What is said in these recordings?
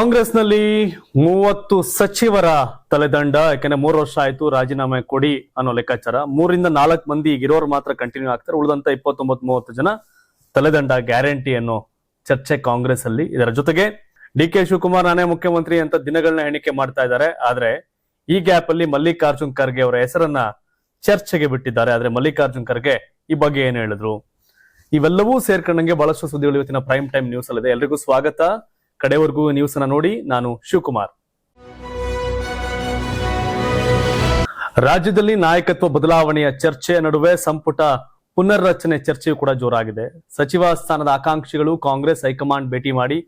ಕಾಂಗ್ರೆಸ್ನಲ್ಲಿ 30 ಸಚಿವರ ತಲೆದಂಡ. ಯಾಕಂದ್ರೆ 3 ವರ್ಷ ಆಯ್ತು ರಾಜೀನಾಮೆ ಕೊಡಿ ಅನ್ನೋ ಲೆಕ್ಕಾಚಾರ. 3 ರಿಂದ 4 ಮಂದಿ ಇರೋರು ಮಾತ್ರ ಕಂಟಿನ್ಯೂ ಆಗ್ತಾರೆ. ಉಳಿದಂತ 29-30 ಜನ ತಲೆದಂಡ ಗ್ಯಾರಂಟಿ ಅನ್ನೋ ಚರ್ಚೆ ಕಾಂಗ್ರೆಸ್ ಅಲ್ಲಿ. ಇದರ ಜೊತೆಗೆ ಡಿ.ಕೆ. ಶಿವಕುಮಾರ್ ನಾನೇ ಮುಖ್ಯಮಂತ್ರಿ ಅಂತ ದಿನಗಳನ್ನ ಎಣಿಕೆ ಮಾಡ್ತಾ ಇದ್ದಾರೆ. ಆದ್ರೆ ಈ ಗ್ಯಾಪ್ ಅಲ್ಲಿ ಮಲ್ಲಿಕಾರ್ಜುನ್ ಖರ್ಗೆ ಅವರ ಹೆಸರನ್ನ ಚರ್ಚೆಗೆ ಬಿಟ್ಟಿದ್ದಾರೆ. ಆದ್ರೆ ಮಲ್ಲಿಕಾರ್ಜುನ್ ಖರ್ಗೆ ಈ ಬಗ್ಗೆ ಏನ್ ಹೇಳಿದ್ರು, ಇವೆಲ್ಲವೂ ಸೇರ್ಕೊಂಡಂಗೆ ಬಹಳಷ್ಟು ಸುದ್ದಿಗಳು ಇವತ್ತಿನ ಪ್ರೈಮ್ ಟೈಮ್ ನ್ಯೂಸ್ ಅಲ್ಲಿದೆ. ಎಲ್ರಿಗೂ ಸ್ವಾಗತ. ಕಡೆವರೆಗೂ ನ್ಯೂಸ್ ಅನ್ನ ನೋಡಿ. ನಾನು ಶಿವಕುಮಾರ್. ರಾಜ್ಯದಲ್ಲಿ ನಾಯಕತ್ವ ಬದಲಾವಣೆಯ ಚರ್ಚೆಯ ನಡುವೆ ಸಂಪುಟ ಪುನರ್ರಚನೆ ಚರ್ಚೆಯೂ ಕೂಡ ಜೋರಾಗಿದೆ. ಸಚಿವ ಸ್ಥಾನದ ಆಕಾಂಕ್ಷಿಗಳು ಕಾಂಗ್ರೆಸ್ ಹೈಕಮಾಂಡ್ ಭೇಟಿ ಮಾಡಿ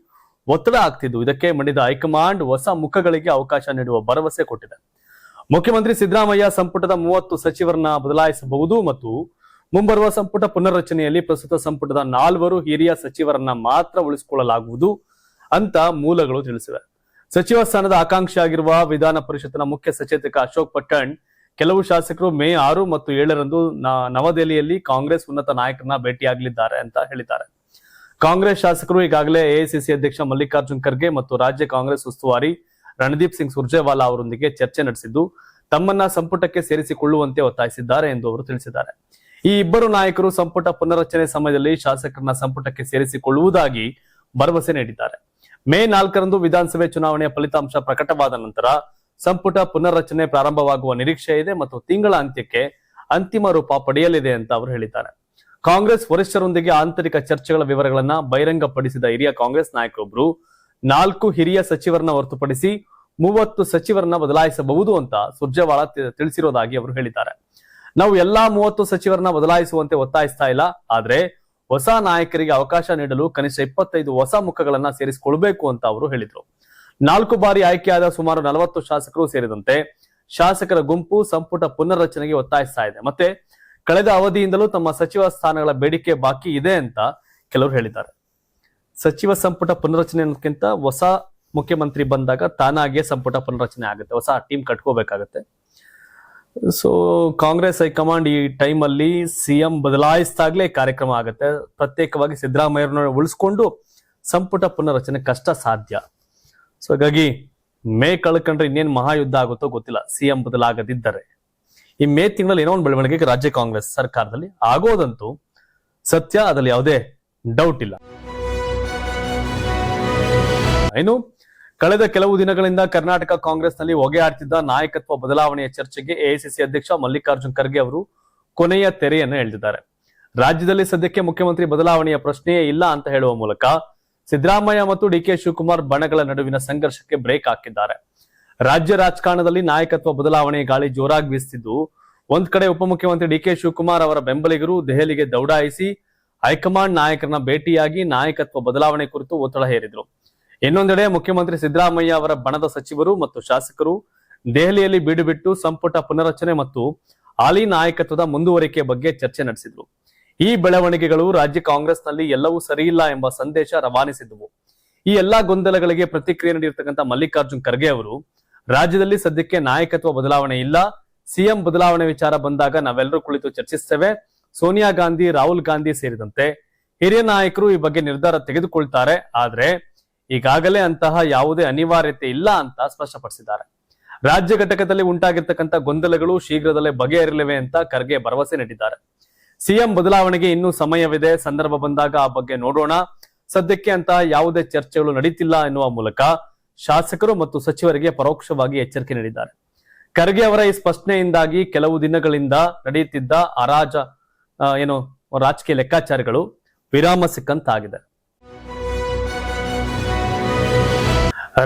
ಒತ್ತಡ ಆಗ್ತಿದ್ದು, ಇದಕ್ಕೆ ಮಂಡಿದ ಹೈಕಮಾಂಡ್ ಹೊಸ ಮುಖಗಳಿಗೆ ಅವಕಾಶ ನೀಡುವ ಭರವಸೆ ಕೊಟ್ಟಿದೆ. ಮುಖ್ಯಮಂತ್ರಿ ಸಿದ್ದರಾಮಯ್ಯ ಸಂಪುಟದ 30 ಸಚಿವರನ್ನ ಬದಲಾಯಿಸಬಹುದು ಮತ್ತು ಮುಂಬರುವ ಸಂಪುಟ ಪುನರ್ರಚನೆಯಲ್ಲಿ ಪ್ರಸ್ತುತ ಸಂಪುಟದ 4 ಹಿರಿಯ ಸಚಿವರನ್ನ ಮಾತ್ರ ಉಳಿಸಿಕೊಳ್ಳಲಾಗುವುದು ಅಂತ ಮೂಲಗಳು ತಿಳಿಸಿವೆ. ಸಚಿವ ಸ್ಥಾನದ ಆಕಾಂಕ್ಷಿ ಆಗಿರುವ ವಿಧಾನ ಪರಿಷತ್ನ ಮುಖ್ಯ ಸಚೇತಕ ಅಶೋಕ್ ಪಟ್ಟಣ್ ಕೆಲವು ಶಾಸಕರು ಮೇ 6 ಮತ್ತು 7ರಂದು ನವದೆಹಲಿಯಲ್ಲಿ ಕಾಂಗ್ರೆಸ್ ಉನ್ನತ ನಾಯಕರನ್ನ ಭೇಟಿಯಾಗಲಿದ್ದಾರೆ ಅಂತ ಹೇಳಿದ್ದಾರೆ. ಕಾಂಗ್ರೆಸ್ ಶಾಸಕರು ಈಗಾಗಲೇ ಎಐಸಿಸಿ ಅಧ್ಯಕ್ಷ ಮಲ್ಲಿಕಾರ್ಜುನ್ ಖರ್ಗೆ ಮತ್ತು ರಾಜ್ಯ ಕಾಂಗ್ರೆಸ್ ಉಸ್ತುವಾರಿ ರಣದೀಪ್ ಸಿಂಗ್ ಸುರ್ಜೇವಾಲಾ ಅವರೊಂದಿಗೆ ಚರ್ಚೆ ನಡೆಸಿದ್ದು, ತಮ್ಮನ್ನ ಸಂಪುಟಕ್ಕೆ ಸೇರಿಸಿಕೊಳ್ಳುವಂತೆ ಒತ್ತಾಯಿಸಿದ್ದಾರೆ ಎಂದು ಅವರು ತಿಳಿಸಿದ್ದಾರೆ. ಈ ಇಬ್ಬರು ನಾಯಕರು ಸಂಪುಟ ಪುನರ್ರಚನೆ ಸಮಯದಲ್ಲಿ ಶಾಸಕರನ್ನ ಸಂಪುಟಕ್ಕೆ ಸೇರಿಸಿಕೊಳ್ಳುವುದಾಗಿ ಭರವಸೆ ನೀಡಿದ್ದಾರೆ. ಮೇ 4ರಂದು ವಿಧಾನಸಭೆ ಚುನಾವಣೆಯ ಫಲಿತಾಂಶ ಪ್ರಕಟವಾದ ನಂತರ ಸಂಪುಟ ಪುನರ್ರಚನೆ ಪ್ರಾರಂಭವಾಗುವ ನಿರೀಕ್ಷೆ ಇದೆ ಮತ್ತು ತಿಂಗಳ ಅಂತ್ಯಕ್ಕೆ ಅಂತಿಮ ರೂಪ ಪಡೆಯಲಿದೆ ಅಂತ ಅವರು ಹೇಳಿದ್ದಾರೆ. ಕಾಂಗ್ರೆಸ್ ವರಿಷ್ಠರೊಂದಿಗೆ ಆಂತರಿಕ ಚರ್ಚೆಗಳ ವಿವರಗಳನ್ನ ಬಹಿರಂಗಪಡಿಸಿದ ಹಿರಿಯ ಕಾಂಗ್ರೆಸ್ ನಾಯಕರೊಬ್ಬರು 4 ಹಿರಿಯ ಸಚಿವರನ್ನ ಹೊರತುಪಡಿಸಿ 30 ಸಚಿವರನ್ನ ಬದಲಾಯಿಸಬಹುದು ಅಂತ ಸುರ್ಜೇವಾಲಾ ತಿಳಿಸಿರೋದಾಗಿ ಅವರು ಹೇಳಿದ್ದಾರೆ. ನಾವು ಎಲ್ಲಾ 30 ಸಚಿವರನ್ನ ಬದಲಾಯಿಸುವಂತೆ ಒತ್ತಾಯಿಸ್ತಾ ಇಲ್ಲ, ಆದ್ರೆ ಹೊಸ ನಾಯಕರಿಗೆ ಅವಕಾಶ ನೀಡಲು ಕನಿಷ್ಠ 25 ಹೊಸ ಮುಖಗಳನ್ನ ಸೇರಿಸಿಕೊಳ್ಬೇಕು ಅಂತ ಅವರು ಹೇಳಿದ್ರು. 4 ಬಾರಿ ಆಯ್ಕೆಯಾದ ಸುಮಾರು 40 ಶಾಸಕರು ಸೇರಿದಂತೆ ಶಾಸಕರ ಗುಂಪು ಸಂಪುಟ ಪುನರ್ರಚನೆಗೆ ಒತ್ತಾಯಿಸ್ತಾ ಇದೆ. ಮತ್ತೆ ಕಳೆದ ಅವಧಿಯಿಂದಲೂ ತಮ್ಮ ಸಚಿವ ಸ್ಥಾನಗಳ ಬೇಡಿಕೆ ಬಾಕಿ ಇದೆ ಅಂತ ಕೆಲವರು ಹೇಳಿದ್ದಾರೆ. ಸಚಿವ ಸಂಪುಟ ಪುನರ್ರಚನೆ ಅನ್ನೋದಕ್ಕಿಂತ ಹೊಸ ಮುಖ್ಯಮಂತ್ರಿ ಬಂದಾಗ ತಾನಾಗಿಯೇ ಸಂಪುಟ ಪುನರ್ರಚನೆ ಆಗುತ್ತೆ, ಹೊಸ ಟೀಮ್ ಕಟ್ಕೋಬೇಕಾಗತ್ತೆ. ಸೊ ಕಾಂಗ್ರೆಸ್ ಹೈಕಮಾಂಡ್ ಈ ಟೈಮ್ ಅಲ್ಲಿ ಸಿಎಂ ಬದಲಾಯಿಸಿದಾಗ್ಲೇ ಕಾರ್ಯಕ್ರಮ ಆಗುತ್ತೆ. ಪ್ರತ್ಯೇಕವಾಗಿ ಸಿದ್ದರಾಮಯ್ಯರನ್ನ ಉಳಿಸ್ಕೊಂಡು ಸಂಪುಟ ಪುನರ್ರಚನೆ ಕಷ್ಟ ಸಾಧ್ಯ. ಸೊ ಹಾಗಾಗಿ ಮೇ ಕಳ್ಕೊಂಡ್ರೆ ಇನ್ನೇನ್ ಮಹಾಯುದ್ಧ ಆಗುತ್ತೋ ಗೊತ್ತಿಲ್ಲ. ಸಿಎಂ ಬದಲಾಗದಿದ್ದರೆ ಈ ಮೇ ತಿಂಗಳಲ್ಲಿ ಏನೋ ಒಂದು ಬೆಳವಣಿಗೆ ರಾಜ್ಯ ಕಾಂಗ್ರೆಸ್ ಸರ್ಕಾರದಲ್ಲಿ ಆಗೋದಂತೂ ಸತ್ಯ, ಅದರಲ್ಲಿ ಯಾವುದೇ ಡೌಟ್ ಇಲ್ಲ. ಇನ್ನು ಕಳೆದ ಕೆಲವು ದಿನಗಳಿಂದ ಕರ್ನಾಟಕ ಕಾಂಗ್ರೆಸ್ನಲ್ಲಿ ಹೊಗೆ ಆಡ್ತಿದ್ದ ನಾಯಕತ್ವ ಬದಲಾವಣೆಯ ಚರ್ಚೆಗೆ ಎಐಸಿಸಿ ಅಧ್ಯಕ್ಷ ಮಲ್ಲಿಕಾರ್ಜುನ್ ಖರ್ಗೆ ಅವರು ಕೊನೆಯ ತೆರೆಯನ್ನು ಎಳೆದಿದ್ದಾರೆ. ರಾಜ್ಯದಲ್ಲಿ ಸದ್ಯಕ್ಕೆ ಮುಖ್ಯಮಂತ್ರಿ ಬದಲಾವಣೆಯ ಪ್ರಶ್ನೆಯೇ ಇಲ್ಲ ಅಂತ ಹೇಳುವ ಮೂಲಕ ಸಿದ್ದರಾಮಯ್ಯ ಮತ್ತು ಡಿ.ಕೆ. ಶಿವಕುಮಾರ್ ಬಣಗಳ ನಡುವಿನ ಸಂಘರ್ಷಕ್ಕೆ ಬ್ರೇಕ್ ಹಾಕಿದ್ದಾರೆ. ರಾಜ್ಯ ರಾಜಕಾರಣದಲ್ಲಿ ನಾಯಕತ್ವ ಬದಲಾವಣೆ ಗಾಳಿ ಜೋರಾಗಿ ಬೀಸುತ್ತಿದ್ದು, ಒಂದ್ ಕಡೆ ಉಪಮುಖ್ಯಮಂತ್ರಿ ಡಿ.ಕೆ. ಶಿವಕುಮಾರ್ ಅವರ ಬೆಂಬಲಿಗರು ದೆಹಲಿಗೆ ದೌಡಾಯಿಸಿ ಹೈಕಮಾಂಡ್ ನಾಯಕರನ್ನ ಭೇಟಿಯಾಗಿ ನಾಯಕತ್ವ ಬದಲಾವಣೆ ಕುರಿತು ಒತ್ತಡ ಹೇರಿದ್ರು. ಇನ್ನೊಂದೆಡೆ ಮುಖ್ಯಮಂತ್ರಿ ಸಿದ್ದರಾಮಯ್ಯ ಅವರ ಬಣದ ಸಚಿವರು ಮತ್ತು ಶಾಸಕರು ದೆಹಲಿಯಲ್ಲಿ ಬೀಡು ಬಿಟ್ಟು ಸಂಪುಟ ಪುನರ್ರಚನೆ ಮತ್ತು ಹಾಲಿ ನಾಯಕತ್ವದ ಮುಂದುವರಿಕೆ ಬಗ್ಗೆ ಚರ್ಚೆ ನಡೆಸಿದ್ರು. ಈ ಬೆಳವಣಿಗೆಗಳು ರಾಜ್ಯ ಕಾಂಗ್ರೆಸ್ನಲ್ಲಿ ಎಲ್ಲವೂ ಸರಿಯಿಲ್ಲ ಎಂಬ ಸಂದೇಶ ರವಾನಿಸಿದ್ದವು. ಈ ಎಲ್ಲಾ ಗೊಂದಲಗಳಿಗೆ ಪ್ರತಿಕ್ರಿಯೆ ನೀಡಿರ್ತಕ್ಕಂಥ ಮಲ್ಲಿಕಾರ್ಜುನ್ ಖರ್ಗೆ ಅವರು ರಾಜ್ಯದಲ್ಲಿ ಸದ್ಯಕ್ಕೆ ನಾಯಕತ್ವ ಬದಲಾವಣೆ ಇಲ್ಲ, ಸಿಎಂ ಬದಲಾವಣೆ ವಿಚಾರ ಬಂದಾಗ ನಾವೆಲ್ಲರೂ ಕುಳಿತು ಚರ್ಚಿಸ್ತೇವೆ. ಸೋನಿಯಾ ಗಾಂಧಿ, ರಾಹುಲ್ ಗಾಂಧಿ ಸೇರಿದಂತೆ ಹಿರಿಯ ನಾಯಕರು ಈ ಬಗ್ಗೆ ನಿರ್ಧಾರ ತೆಗೆದುಕೊಳ್ತಾರೆ, ಆದ್ರೆ ಈಗಾಗಲೇ ಅಂತಹ ಯಾವುದೇ ಅನಿವಾರ್ಯತೆ ಇಲ್ಲ ಅಂತ ಸ್ಪಷ್ಟಪಡಿಸಿದ್ದಾರೆ. ರಾಜ್ಯ ಘಟಕದಲ್ಲಿ ಉಂಟಾಗಿರ್ತಕ್ಕಂಥ ಗೊಂದಲಗಳು ಶೀಘ್ರದಲ್ಲೇ ಬಗೆಹರಿಲಿವೆ ಅಂತ ಖರ್ಗೆ ಭರವಸೆ ನೀಡಿದ್ದಾರೆ. ಸಿಎಂ ಬದಲಾವಣೆಗೆ ಇನ್ನೂ ಸಮಯವಿದೆ, ಸಂದರ್ಭ ಬಂದಾಗ ಆ ಬಗ್ಗೆ ನೋಡೋಣ, ಸದ್ಯಕ್ಕೆ ಅಂತಹ ಯಾವುದೇ ಚರ್ಚೆಗಳು ನಡೀತಿಲ್ಲ ಎನ್ನುವ ಮೂಲಕ ಶಾಸಕರು ಮತ್ತು ಸಚಿವರಿಗೆ ಪರೋಕ್ಷವಾಗಿ ಎಚ್ಚರಿಕೆ ನೀಡಿದ್ದಾರೆ. ಖರ್ಗೆ ಅವರ ಈ ಸ್ಪಷ್ಟನೆಯಿಂದಾಗಿ ಕೆಲವು ದಿನಗಳಿಂದ ನಡೆಯುತ್ತಿದ್ದ ರಾಜಕೀಯ ಲೆಕ್ಕಾಚಾರಗಳು ವಿರಾಮ ಸಿಕ್ಕಂತಾಗಿದೆ.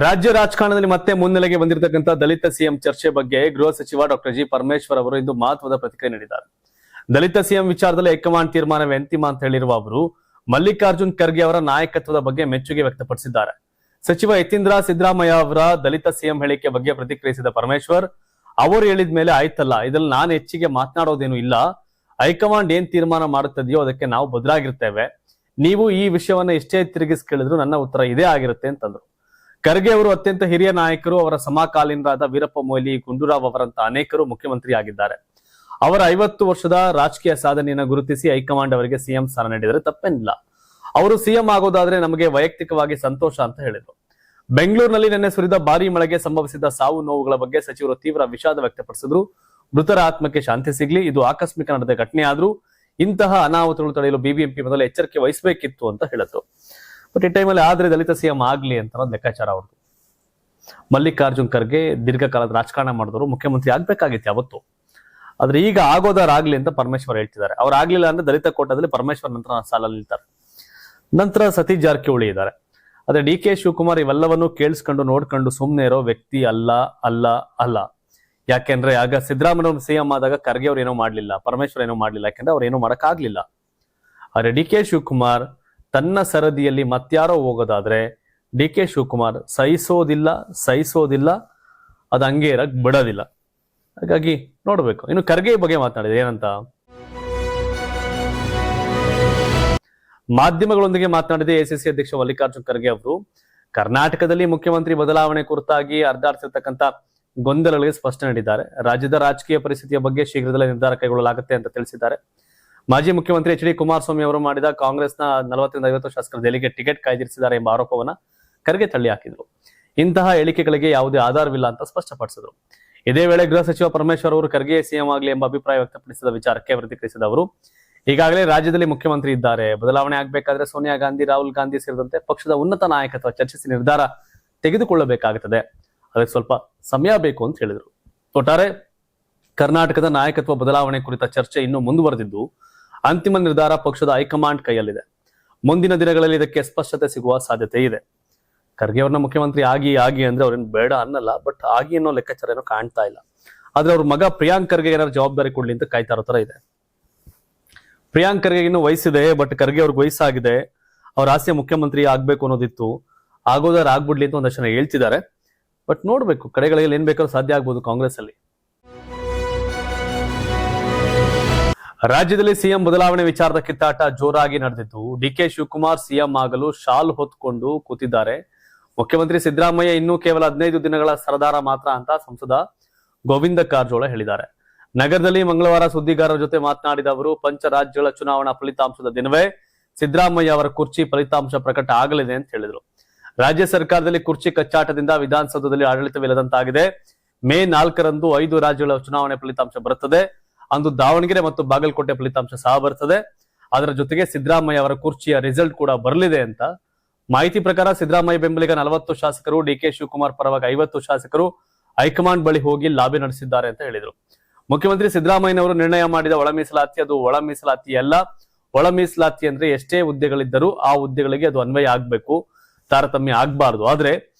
ರಾಜ್ಯ ರಾಜಕಾರಣದಲ್ಲಿ ಮತ್ತೆ ಮುನ್ನೆಲೆಗೆ ಬಂದಿರತಕ್ಕಂಥ ದಲಿತ ಸಿಎಂ ಚರ್ಚೆ ಬಗ್ಗೆ ಗೃಹ ಸಚಿವ ಡಾಕ್ಟರ್ ಜಿ ಪರಮೇಶ್ವರ್ ಅವರು ಇಂದು ಮಹತ್ವದ ಪ್ರತಿಕ್ರಿಯೆ ನೀಡಿದ್ದಾರೆ. ದಲಿತ ಸಿಎಂ ವಿಚಾರದಲ್ಲಿ ಹೈಕಮಾಂಡ್ ತೀರ್ಮಾನವೇ ಅಂತಿಮ ಅಂತ ಹೇಳಿರುವ ಅವರು ಮಲ್ಲಿಕಾರ್ಜುನ್ ಖರ್ಗೆ ಅವರ ನಾಯಕತ್ವದ ಬಗ್ಗೆ ಮೆಚ್ಚುಗೆ ವ್ಯಕ್ತಪಡಿಸಿದ್ದಾರೆ. ಸಚಿವ ಯತೀಂದ್ರ ಸಿದ್ದರಾಮಯ್ಯ ಅವರ ದಲಿತ ಸಿಎಂ ಹೇಳಿಕೆ ಬಗ್ಗೆ ಪ್ರತಿಕ್ರಿಯಿಸಿದ ಪರಮೇಶ್ವರ್, ಅವರು ಹೇಳಿದ ಮೇಲೆ ಆಯ್ತಲ್ಲ, ಇದ್ರಲ್ಲಿ ನಾನು ಹೆಚ್ಚಿಗೆ ಮಾತನಾಡೋದೇನು ಇಲ್ಲ, ಹೈಕಮಾಂಡ್ ಏನ್ ತೀರ್ಮಾನ ಮಾಡುತ್ತದೆಯೋ ಅದಕ್ಕೆ ನಾವು ಬದಲಾಗಿರ್ತೇವೆ, ನೀವು ಈ ವಿಷಯವನ್ನ ಎಷ್ಟೇ ತಿರುಗಿಸಿ ಕೇಳಿದ್ರು ನನ್ನ ಉತ್ತರ ಇದೇ ಆಗಿರುತ್ತೆ ಅಂತಂದ್ರು. ಖರ್ಗೆ ಅವರು ಅತ್ಯಂತ ಹಿರಿಯ ನಾಯಕರು. ಅವರ ಸಮಕಾಲೀನರಾದ ವೀರಪ್ಪ ಮೊಯ್ಲಿ, ಗುಂಡೂರಾವ್ ಅವರಂತ ಅನೇಕರು ಮುಖ್ಯಮಂತ್ರಿ ಆಗಿದ್ದಾರೆ. ಅವರ 50 ವರ್ಷದ ರಾಜಕೀಯ ಸಾಧನೆಯನ್ನು ಗುರುತಿಸಿ ಹೈಕಮಾಂಡ್ ಅವರಿಗೆ ಸಿಎಂ ಸ್ಥಾನ ನೀಡಿದರೆ ತಪ್ಪೇನಿಲ್ಲ. ಅವರು ಸಿಎಂ ಆಗೋದಾದ್ರೆ ನಮಗೆ ವೈಯಕ್ತಿಕವಾಗಿ ಸಂತೋಷ ಅಂತ ಹೇಳಿದ್ರು. ಬೆಂಗಳೂರಿನಲ್ಲಿ ನಿನ್ನೆ ಸುರಿದ ಭಾರೀ ಮಳೆಗೆ ಸಂಭವಿಸಿದ ಸಾವು ನೋವುಗಳ ಬಗ್ಗೆ ಸಚಿವರು ತೀವ್ರ ವಿಷಾದ ವ್ಯಕ್ತಪಡಿಸಿದ್ರು. ಮೃತರ ಆತ್ಮಕ್ಕೆ ಶಾಂತಿ ಸಿಗ್ಲಿ. ಇದು ಆಕಸ್ಮಿಕ ನಡೆದ ಘಟನೆ ಆದ್ರೂ ಇಂತಹ ಅನಾಹುತಗಳು ತಡೆಯಲು ಬಿಬಿಎಂಪಿ ಮೊದಲು ಎಚ್ಚರಿಕೆ ವಹಿಸಬೇಕಿತ್ತು ಅಂತ ಹೇಳಿದ್ರು. ಬಟ್ ಈ ಟೈಮಲ್ಲಿ ಆದ್ರೆ ದಲಿತ ಸಿಎಂ ಆಗ್ಲಿ ಅಂತ ಲೆಕ್ಕಾಚಾರ ಅವ್ರದ್ದು. ಮಲ್ಲಿಕಾರ್ಜುನ್ ಖರ್ಗೆ ದೀರ್ಘಕಾಲದ ರಾಜಕಾರಣ ಮಾಡಿದವರು, ಮುಖ್ಯಮಂತ್ರಿ ಆಗ್ಬೇಕಾಗಿತ್ತು ಯಾವತ್ತು. ಆದ್ರೆ ಈಗ ಆಗೋದಾರಾಗ್ಲಿ ಅಂತ ಪರಮೇಶ್ವರ್ ಹೇಳ್ತಿದ್ದಾರೆ. ಅವ್ರು ಆಗ್ಲಿಲ್ಲ ಅಂದ್ರೆ ದಲಿತ ಕೋಟಾದಲ್ಲಿ ಪರಮೇಶ್ವರ್ ನಂತರ ಸಾಲಲ್ಲಿ ನಿಲ್ತಾರೆ. ನಂತರ ಸತೀಶ್ ಜಾರಕಿಹೊಳಿ ಇದ್ದಾರೆ. ಆದ್ರೆ ಡಿ ಕೆ ಶಿವಕುಮಾರ್ ಇವೆಲ್ಲವನ್ನು ಕೇಳಿಸ್ಕೊಂಡು ನೋಡ್ಕೊಂಡು ಸುಮ್ಮನೆ ಇರೋ ವ್ಯಕ್ತಿ ಅಲ್ಲ ಅಲ್ಲ ಅಲ್ಲ. ಯಾಕೆಂದ್ರೆ ಆಗ ಸಿದ್ದರಾಮಯ್ಯ ಸಿಎಂ ಆದಾಗ ಖರ್ಗೆ ಅವ್ರು ಏನೋ ಮಾಡ್ಲಿಲ್ಲ, ಪರಮೇಶ್ವರ್ ಏನೋ ಮಾಡ್ಲಿಲ್ಲ, ಯಾಕೆಂದ್ರೆ ಅವ್ರು ಏನೋ ಮಾಡಕ್ ಆಗ್ಲಿಲ್ಲ. ಆದ್ರೆ ಡಿ ಕೆ ಶಿವಕುಮಾರ್ ತನ್ನ ಸರದಿಯಲ್ಲಿ ಮತ್ಯಾರೋ ಹೋಗೋದಾದ್ರೆ ಡಿ ಕೆ ಶಿವಕುಮಾರ್ ಸಹಿಸೋದಿಲ್ಲ, ಅದು ಹಂಗೆ ಇರಕ್ ಬಿಡೋದಿಲ್ಲ. ಹಾಗಾಗಿ ನೋಡ್ಬೇಕು. ಇನ್ನು ಖರ್ಗೆ ಬಗ್ಗೆ ಮಾತನಾಡಿದೆ ಏನಂತ. ಮಾಧ್ಯಮಗಳೊಂದಿಗೆ ಮಾತನಾಡಿದ ಎಸಿಸಿ ಅಧ್ಯಕ್ಷ ಮಲ್ಲಿಕಾರ್ಜುನ್ ಖರ್ಗೆ ಅವರು ಕರ್ನಾಟಕದಲ್ಲಿ ಮುಖ್ಯಮಂತ್ರಿ ಬದಲಾವಣೆ ಕುರಿತಾಗಿ ಹರಿದಾಡ್ತಿರ್ತಕ್ಕಂಥ ಗೊಂದಲಗಳಿಗೆ ಸ್ಪಷ್ಟನೆ ನೀಡಿದ್ದಾರೆ. ರಾಜ್ಯದ ರಾಜಕೀಯ ಪರಿಸ್ಥಿತಿಯ ಬಗ್ಗೆ ಶೀಘ್ರದಲ್ಲೇ ನಿರ್ಧಾರ ಕೈಗೊಳ್ಳಲಾಗುತ್ತೆ ಅಂತ ತಿಳಿಸಿದ್ದಾರೆ. ಮಾಜಿ ಮುಖ್ಯಮಂತ್ರಿ ಎಚ್ ಡಿ ಕುಮಾರಸ್ವಾಮಿ ಅವರು ಮಾಡಿದ ಕಾಂಗ್ರೆಸ್ನ 40-50 ಶಾಸಕರ ದೆಹಲಿಗೆ ಟಿಕೆಟ್ ಕಾಯ್ದಿರಿಸಿದ್ದಾರೆ ಎಂಬ ಆರೋಪವನ್ನ ಖರ್ಗೆ ತಳ್ಳಿ ಹಾಕಿದ್ರು. ಇಂತಹ ಹೇಳಿಕೆಗಳಿಗೆ ಯಾವುದೇ ಆಧಾರವಿಲ್ಲ ಅಂತ ಸ್ಪಷ್ಟಪಡಿಸಿದ್ರು. ಇದೇ ವೇಳೆ ಗೃಹ ಸಚಿವ ಪರಮೇಶ್ವರ್ ಅವರು ಖರ್ಗೆ ಸಿಎಂ ಆಗಲಿ ಎಂಬ ಅಭಿಪ್ರಾಯ ವ್ಯಕ್ತಪಡಿಸಿದ ವಿಚಾರಕ್ಕೆ ಪ್ರತಿಕ್ರಿಯಿಸಿದ ಅವರು, ಈಗಾಗಲೇ ರಾಜ್ಯದಲ್ಲಿ ಮುಖ್ಯಮಂತ್ರಿ ಇದ್ದಾರೆ. ಬದಲಾವಣೆ ಆಗಬೇಕಾದ್ರೆ ಸೋನಿಯಾ ಗಾಂಧಿ, ರಾಹುಲ್ ಗಾಂಧಿ ಸೇರಿದಂತೆ ಪಕ್ಷದ ಉನ್ನತ ನಾಯಕತ್ವ ಚರ್ಚಿಸಿ ನಿರ್ಧಾರ ತೆಗೆದುಕೊಳ್ಳಬೇಕಾಗುತ್ತದೆ. ಅದಕ್ಕೆ ಸ್ವಲ್ಪ ಸಮಯ ಬೇಕು ಅಂತ ಹೇಳಿದರು. ಒಟ್ಟಾರೆ ಕರ್ನಾಟಕದ ನಾಯಕತ್ವ ಬದಲಾವಣೆ ಕುರಿತ ಚರ್ಚೆ ಇನ್ನೂ ಮುಂದುವರೆದಿದ್ದು ಅಂತಿಮ ನಿರ್ಧಾರ ಪಕ್ಷದ ಹೈಕಮಾಂಡ್ ಕೈಯಲ್ಲಿದೆ. ಮುಂದಿನ ದಿನಗಳಲ್ಲಿ ಇದಕ್ಕೆ ಸ್ಪಷ್ಟತೆ ಸಿಗುವ ಸಾಧ್ಯತೆ ಇದೆ. ಖರ್ಗೆ ಅವ್ರನ್ನ ಮುಖ್ಯಮಂತ್ರಿ ಆಗಿ ಅಂದ್ರೆ ಅವ್ರೇನು ಬೇಡ ಅನ್ನಲ್ಲ, ಬಟ್ ಆಗಿ ಅನ್ನೋ ಲೆಕ್ಕಾಚಾರ ಏನೋ ಕಾಣ್ತಾ ಇಲ್ಲ. ಆದ್ರೆ ಅವ್ರ ಮಗ ಪ್ರಿಯಾಂಕ್ ಖರ್ಗೆ ಏನಾದ್ರು ಜವಾಬ್ದಾರಿ ಕೊಡ್ಲಿ ಅಂತ ಕಾಯ್ತಾ ಇರೋ ತರ ಇದೆ. ಪ್ರಿಯಾಂಕ್ ಖರ್ಗೆ ಇನ್ನೂ ವಯಸ್ಸಿದೆ, ಬಟ್ ಖರ್ಗೆ ಅವ್ರಿಗೆ ವಯಸ್ಸಾಗಿದೆ. ಅವ್ರ ಆಸೆ ಮುಖ್ಯಮಂತ್ರಿ ಆಗ್ಬೇಕು ಅನ್ನೋದಿತ್ತು. ಆಗೋದಾರ ಆಗ್ಬಿಡ್ಲಿ ಅಂತ ಒಂದಷ್ಟು ಜನ ಹೇಳ್ತಿದ್ದಾರೆ. ಬಟ್ ನೋಡ್ಬೇಕು, ಕಡೆಗಳಿಗೆ ಏನ್ ಬೇಕಾದ್ರೂ ಸಾಧ್ಯ ಆಗ್ಬೋದು ಕಾಂಗ್ರೆಸ್ ಅಲ್ಲಿ. ರಾಜ್ಯದಲ್ಲಿ ಸಿಎಂ ಬದಲಾವಣೆ ವಿಚಾರದ ಕಿತ್ತಾಟ ಜೋರಾಗಿ ನಡೆದಿದ್ದು, ಡಿ ಕೆ ಶಿವಕುಮಾರ್ ಸಿಎಂ ಆಗಲು ಶಾಲ್ ಹೊತ್ಕೊಂಡು ಕೂತಿದ್ದಾರೆ. ಮುಖ್ಯಮಂತ್ರಿ ಸಿದ್ದರಾಮಯ್ಯ ಇನ್ನೂ ಕೇವಲ 15 ದಿನಗಳ ಸರದಾರ ಮಾತ್ರ ಅಂತ ಸಂಸದ ಗೋವಿಂದ ಕಾರಜೋಳ ಹೇಳಿದ್ದಾರೆ. ನಗರದಲ್ಲಿ ಮಂಗಳವಾರ ಸುದ್ದಿಗಾರರ ಜೊತೆ ಮಾತನಾಡಿದ ಅವರು, ಪಂಚ ರಾಜ್ಯಗಳ ಚುನಾವಣಾ ಫಲಿತಾಂಶದ ದಿನವೇ ಸಿದ್ದರಾಮಯ್ಯ ಅವರ ಕುರ್ಚಿ ಫಲಿತಾಂಶ ಪ್ರಕಟ ಆಗಲಿದೆ ಅಂತ ಹೇಳಿದರು. ರಾಜ್ಯ ಸರ್ಕಾರದಲ್ಲಿ ಕುರ್ಚಿ ಕಚ್ಚಾಟದಿಂದ ವಿಧಾನಸೌಧದಲ್ಲಿ ಆಡಳಿತವಿಲ್ಲದಂತಾಗಿದೆ. ಮೇ 4ರಂದು 5 ರಾಜ್ಯಗಳ ಚುನಾವಣೆ ಫಲಿತಾಂಶ ಬರುತ್ತದೆ. ಅಂದು ದಾವಣಗೆರೆ ಮತ್ತು ಬಾಗಲಕೋಟೆ ಫಲಿತಾಂಶ ಸಹ ಬರುತ್ತದೆ. ಅದರ ಜೊತೆಗೆ ಸಿದ್ದರಾಮಯ್ಯ ಅವರ ಕುರ್ಚಿಯ ರಿಸಲ್ಟ್ ಕೂಡ ಬರಲಿದೆ ಅಂತ. ಮಾಹಿತಿ ಪ್ರಕಾರ ಸಿದ್ದರಾಮಯ್ಯ ಬೆಂಬಲಿಗ 40 ಶಾಸಕರು, ಡಿ ಕೆ ಶಿವಕುಮಾರ್ ಪರವಾಗಿ 50 ಶಾಸಕರು ಹೈಕಮಾಂಡ್ ಬಳಿ ಹೋಗಿ ಲಾಬಿ ನಡೆಸಿದ್ದಾರೆ ಅಂತ ಹೇಳಿದರು. ಮುಖ್ಯಮಂತ್ರಿ ಸಿದ್ದರಾಮಯ್ಯನವರು ನಿರ್ಣಯ ಮಾಡಿದ ಒಳ ಮೀಸಲಾತಿ ಅದು ಒಳ ಮೀಸಲಾತಿ ಅಲ್ಲ. ಒಳ ಮೀಸಲಾತಿ ಅಂದ್ರೆ ಎಷ್ಟೇ ಹುದ್ದೆಗಳಿದ್ದರೂ ಆ ಹುದ್ದೆಗಳಿಗೆ ಅದು ಅನ್ವಯ ಆಗ್ಬೇಕು, ತಾರತಮ್ಯ ಆಗ್ಬಾರ್ದು. ಆದ್ರೆ